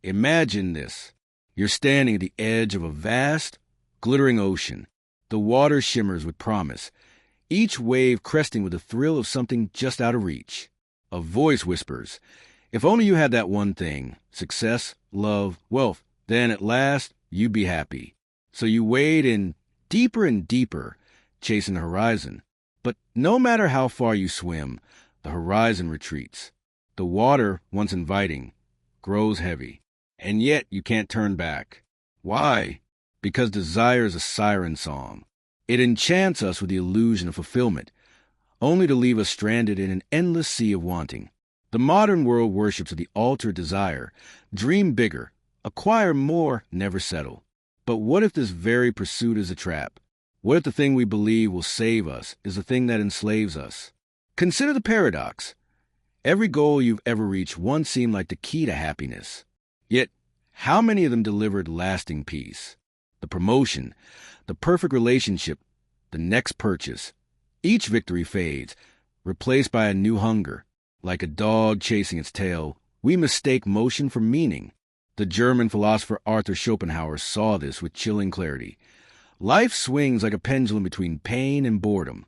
Imagine this. You're standing at the edge of a vast, glittering ocean. The water shimmers with promise, each wave cresting with the thrill of something just out of reach. A voice whispers, if only you had that one thing, success, love, wealth, then at last you'd be happy. So you wade in deeper and deeper, chasing the horizon. But no matter how far you swim, the horizon retreats. The water, once inviting, grows heavy. And yet you can't turn back. Why? Because desire is a siren song. It enchants us with the illusion of fulfillment, only to leave us stranded in an endless sea of wanting. The modern world worships at the altar of desire. Dream bigger, acquire more, never settle. But what if this very pursuit is a trap? What if the thing we believe will save us is the thing that enslaves us? Consider the paradox. Every goal you've ever reached once seemed like the key to happiness. Yet, how many of them delivered lasting peace? The promotion, the perfect relationship, the next purchase. Each victory fades, replaced by a new hunger. Like a dog chasing its tail, we mistake motion for meaning. The German philosopher Arthur Schopenhauer saw this with chilling clarity. Life swings like a pendulum between pain and boredom.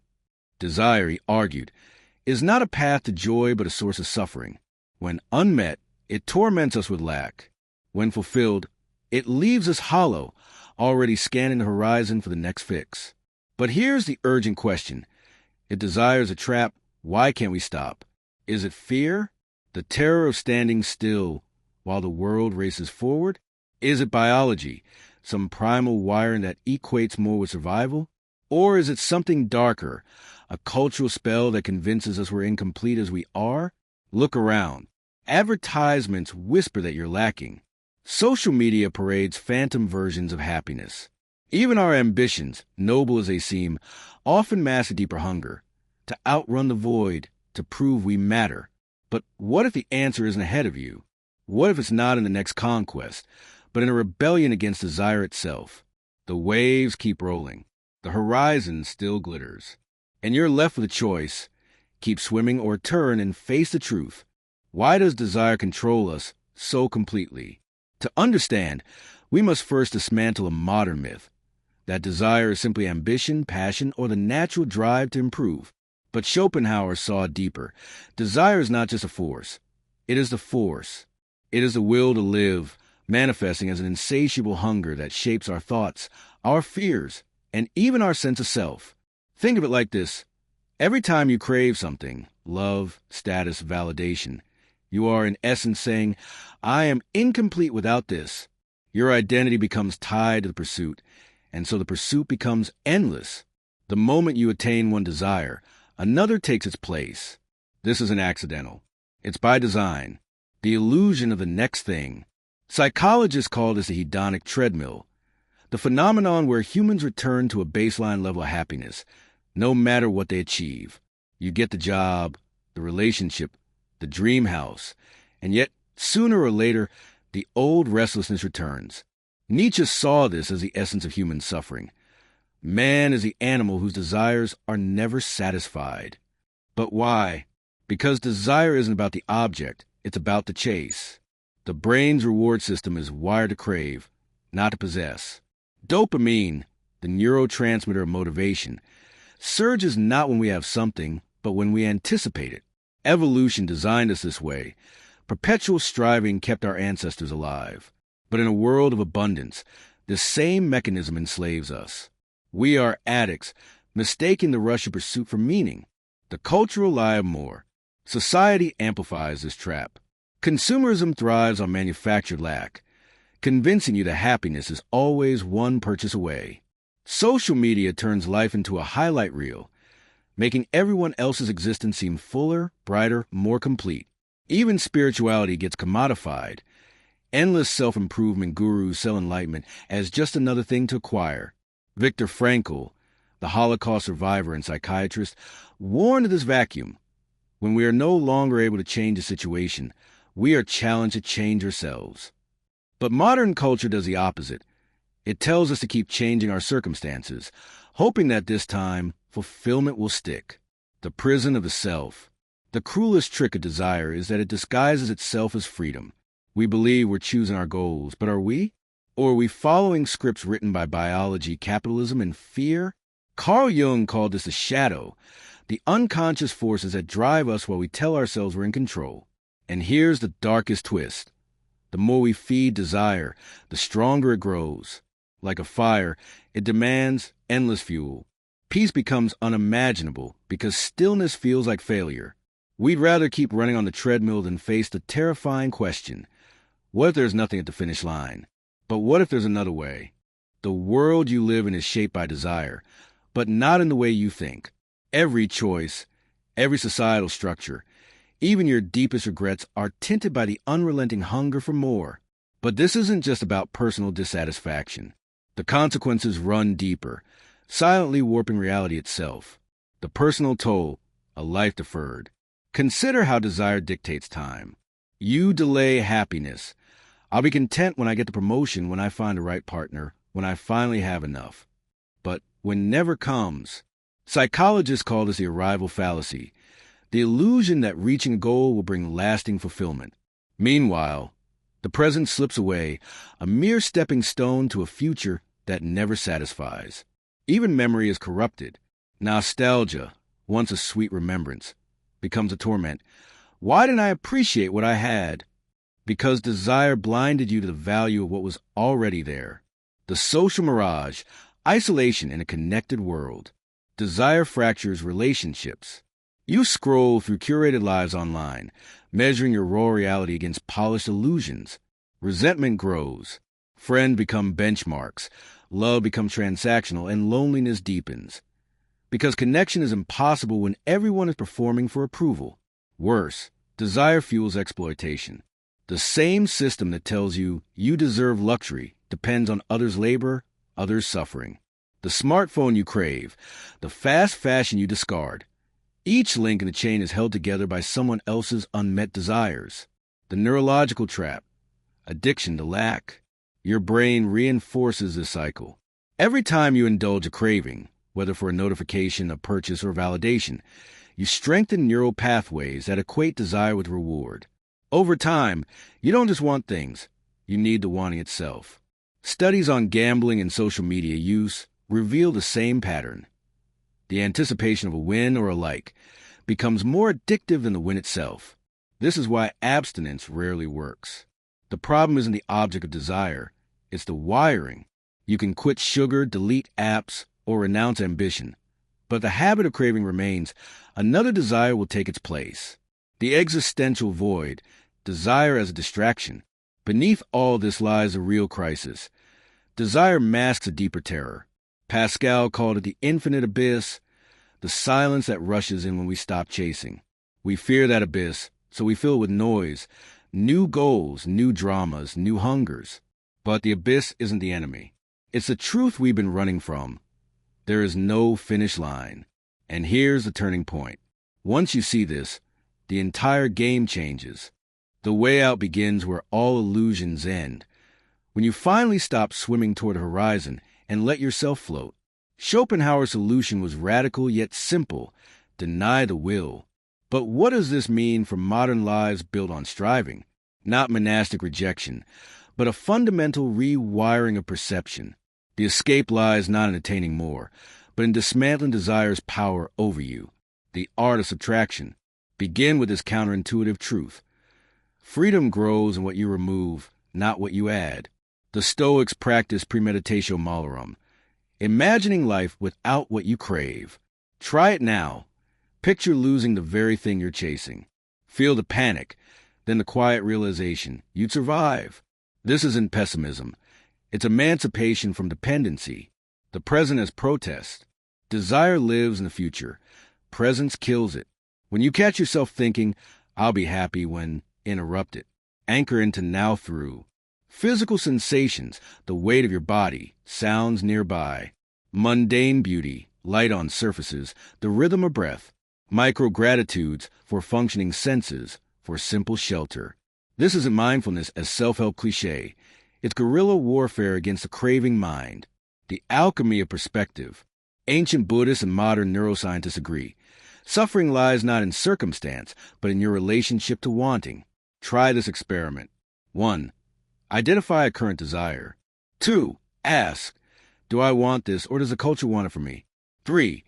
Desire, he argued, is not a path to joy but a source of suffering. When unmet, it torments us with lack. When fulfilled, it leaves us hollow, already scanning the horizon for the next fix. But here's the urgent question. If desire is a trap, why can't we stop? Is it fear? The terror of standing still while the world races forward? Is it biology, some primal wiring that equates more with survival? Or is it something darker, a cultural spell that convinces us we're incomplete as we are? Look around. Advertisements whisper that you're lacking. Social media parades phantom versions of happiness. Even our ambitions, noble as they seem, often mask a deeper hunger, to outrun the void, to prove we matter. But what if the answer isn't ahead of you? What if it's not in the next conquest, but in a rebellion against desire itself? The waves keep rolling. The horizon still glitters. And you're left with a choice. Keep swimming or turn and face the truth. Why does desire control us so completely? To understand, we must first dismantle a modern myth, that desire is simply ambition, passion, or the natural drive to improve. But Schopenhauer saw deeper. Desire is not just a force. It is the force. It is the will to live, manifesting as an insatiable hunger that shapes our thoughts, our fears, and even our sense of self. Think of it like this. Every time you crave something, love, status, validation, you are in essence saying, I am incomplete without this. Your identity becomes tied to the pursuit, and so the pursuit becomes endless. The moment you attain one desire, another takes its place. This isn't accidental. It's by design. The illusion of the next thing. Psychologists call this a hedonic treadmill, the phenomenon where humans return to a baseline level of happiness, no matter what they achieve. You get the job, the relationship, the dream house, and yet, sooner or later, the old restlessness returns. Nietzsche saw this as the essence of human suffering. Man is the animal whose desires are never satisfied. But why? Because desire isn't about the object, it's about the chase. The brain's reward system is wired to crave, not to possess. Dopamine, the neurotransmitter of motivation, surges not when we have something, but when we anticipate it. Evolution designed us this way. Perpetual striving kept our ancestors alive. But in a world of abundance, the same mechanism enslaves us. We are addicts, mistaking the rush of pursuit for meaning. The cultural lie of more. Society amplifies this trap. Consumerism thrives on manufactured lack, convincing you that happiness is always one purchase away. Social media turns life into a highlight reel, making everyone else's existence seem fuller, brighter, more complete. Even spirituality gets commodified. Endless self-improvement gurus sell enlightenment as just another thing to acquire. Viktor Frankl, the Holocaust survivor and psychiatrist, warned of this vacuum. When we are no longer able to change a situation, we are challenged to change ourselves. But modern culture does the opposite. It tells us to keep changing our circumstances, hoping that this time fulfillment will stick. The prison of the self. The cruelest trick of desire is that it disguises itself as freedom. We believe we're choosing our goals, but are we? Or are we following scripts written by biology, capitalism, and fear? Carl Jung called this the shadow, the unconscious forces that drive us while we tell ourselves we're in control. And here's the darkest twist. The more we feed desire, the stronger it grows. Like a fire, it demands endless fuel. Peace becomes unimaginable because stillness feels like failure. We'd rather keep running on the treadmill than face the terrifying question, what if there's nothing at the finish line? But what if there's another way? The world you live in is shaped by desire, but not in the way you think. Every choice, every societal structure, even your deepest regrets are tinted by the unrelenting hunger for more. But this isn't just about personal dissatisfaction. The consequences run deeper, silently warping reality itself. The personal toll, a life deferred. Consider how desire dictates time. You delay happiness. I'll be content when I get the promotion, when I find the right partner, when I finally have enough. But when never comes, psychologists call this the arrival fallacy, the illusion that reaching a goal will bring lasting fulfillment. Meanwhile, the present slips away, a mere stepping stone to a future that never satisfies. Even memory is corrupted. Nostalgia, once a sweet remembrance, becomes a torment. Why didn't I appreciate what I had? Because desire blinded you to the value of what was already there. The social mirage, isolation in a connected world. Desire fractures relationships. You scroll through curated lives online, measuring your raw reality against polished illusions. Resentment grows. Friends become benchmarks. Love becomes transactional, and loneliness deepens. Because connection is impossible when everyone is performing for approval. Worse, desire fuels exploitation. The same system that tells you deserve luxury depends on others' labor, others' suffering. The smartphone you crave, the fast fashion you discard. Each link in the chain is held together by someone else's unmet desires. The neurological trap, addiction to lack. Your brain reinforces this cycle. Every time you indulge a craving, whether for a notification, a purchase, or validation, you strengthen neural pathways that equate desire with reward. Over time, you don't just want things, you need the wanting itself. Studies on gambling and social media use reveal the same pattern. The anticipation of a win or a like becomes more addictive than the win itself. This is why abstinence rarely works. The problem isn't the object of desire, it's the wiring. You can quit sugar, delete apps, or renounce ambition. But the habit of craving remains. Another desire will take its place. The existential void, desire as a distraction. Beneath all this lies a real crisis. Desire masks a deeper terror. Pascal called it the infinite abyss, the silence that rushes in when we stop chasing. We fear that abyss, so we fill it with noise, new goals, new dramas, new hungers. But the abyss isn't the enemy. It's the truth we've been running from. There is no finish line. And here's the turning point. Once you see this, the entire game changes. The way out begins where all illusions end. When you finally stop swimming toward the horizon and let yourself float. Schopenhauer's solution was radical yet simple. Deny the will. But what does this mean for modern lives built on striving? Not monastic rejection, but a fundamental rewiring of perception. The escape lies not in attaining more, but in dismantling desire's power over you. The art of subtraction. Begin with this counterintuitive truth. Freedom grows in what you remove, not what you add. The Stoics practice premeditatio malorum, imagining life without what you crave. Try it now. Picture losing the very thing you're chasing. Feel the panic, then the quiet realization you'd survive. This isn't pessimism. It's emancipation from dependency. The present as protest. Desire lives in the future. Presence kills it. When you catch yourself thinking, I'll be happy when, interrupt it. Anchor into now through. Physical sensations, the weight of your body, sounds nearby. Mundane beauty, light on surfaces, the rhythm of breath. Micro-gratitudes for functioning senses, for simple shelter. This isn't mindfulness as self-help cliché. It's guerrilla warfare against the craving mind. The alchemy of perspective. Ancient Buddhists and modern neuroscientists agree. Suffering lies not in circumstance, but in your relationship to wanting. Try this experiment. 1. Identify a current desire. 2. Ask, do I want this or does the culture want it for me? 3.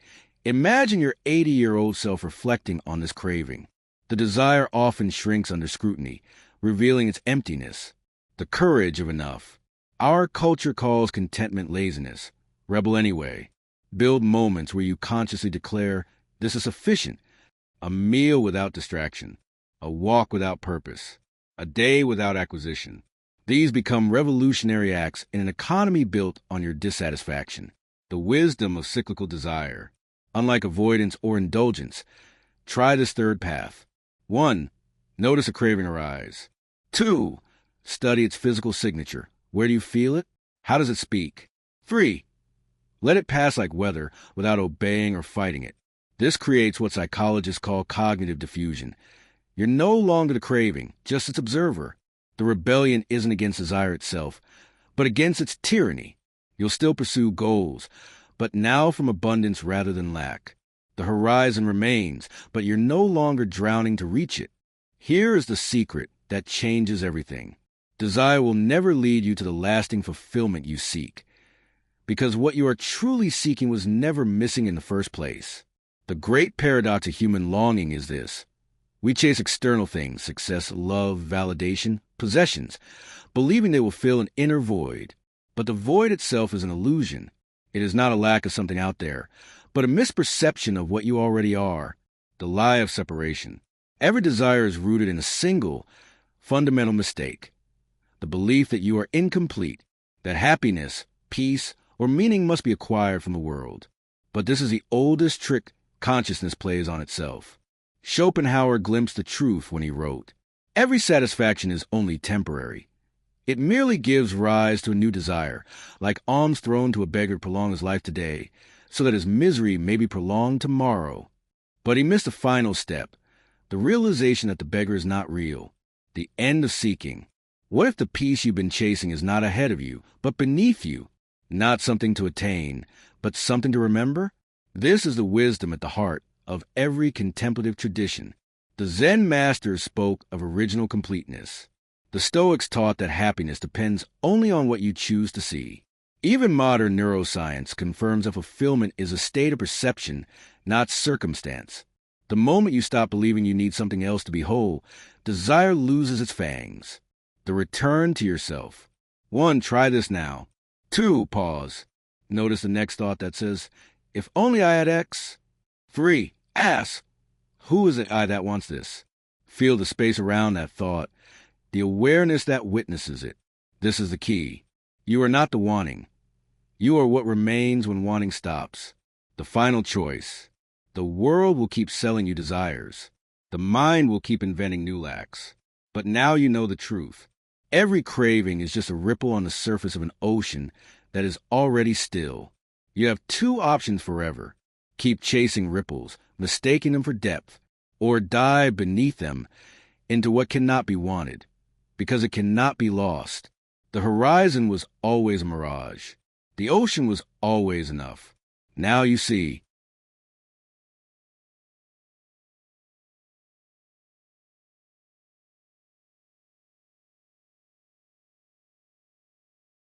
Imagine your 80-year-old self reflecting on this craving. The desire often shrinks under scrutiny, revealing its emptiness. The courage of enough. Our culture calls contentment laziness. Rebel anyway. Build moments where you consciously declare, this is sufficient. A meal without distraction. A walk without purpose. A day without acquisition. These become revolutionary acts in an economy built on your dissatisfaction. The wisdom of cyclical desire. Unlike avoidance or indulgence, try this third path. 1. Notice a craving arise. 2. Study its physical signature. Where do you feel it? How does it speak? 3. Let it pass like weather without obeying or fighting it. This creates what psychologists call cognitive diffusion. You're no longer the craving, just its observer. The rebellion isn't against desire itself, but against its tyranny. You'll still pursue goals, but now from abundance rather than lack. The horizon remains, but you're no longer drowning to reach it. Here is the secret that changes everything. Desire will never lead you to the lasting fulfillment you seek, because what you are truly seeking was never missing in the first place. The great paradox of human longing is this. We chase external things, success, love, validation, possessions, believing they will fill an inner void. But the void itself is an illusion. It is not a lack of something out there, but a misperception of what you already are, the lie of separation. Every desire is rooted in a single, fundamental mistake, the belief that you are incomplete, that happiness, peace, or meaning must be acquired from the world. But this is the oldest trick consciousness plays on itself. Schopenhauer glimpsed the truth when he wrote, every satisfaction is only temporary. It merely gives rise to a new desire, like alms thrown to a beggar to prolong his life today, so that his misery may be prolonged tomorrow. But he missed a final step, the realization that the beggar is not real, the end of seeking. What if the peace you've been chasing is not ahead of you, but beneath you? Not something to attain, but something to remember? This is the wisdom at the heart of every contemplative tradition. The Zen masters spoke of original completeness. The Stoics taught that happiness depends only on what you choose to see. Even modern neuroscience confirms that fulfillment is a state of perception, not circumstance. The moment you stop believing you need something else to be whole, desire loses its fangs. The return to yourself. 1. Try this now. 2. Pause. Notice the next thought that says, if only I had X. 3. Ask, who is it I that wants this? Feel the space around that thought, the awareness that witnesses it. This is the key. You are not the wanting. You are what remains when wanting stops. The final choice. The world will keep selling you desires. The mind will keep inventing new lacks. But now you know the truth. Every craving is just a ripple on the surface of an ocean that is already still. You have 2 options forever. Keep chasing ripples, mistaking them for depth, or dive beneath them into what cannot be wanted, because it cannot be lost. The horizon was always a mirage. The ocean was always enough. Now you see,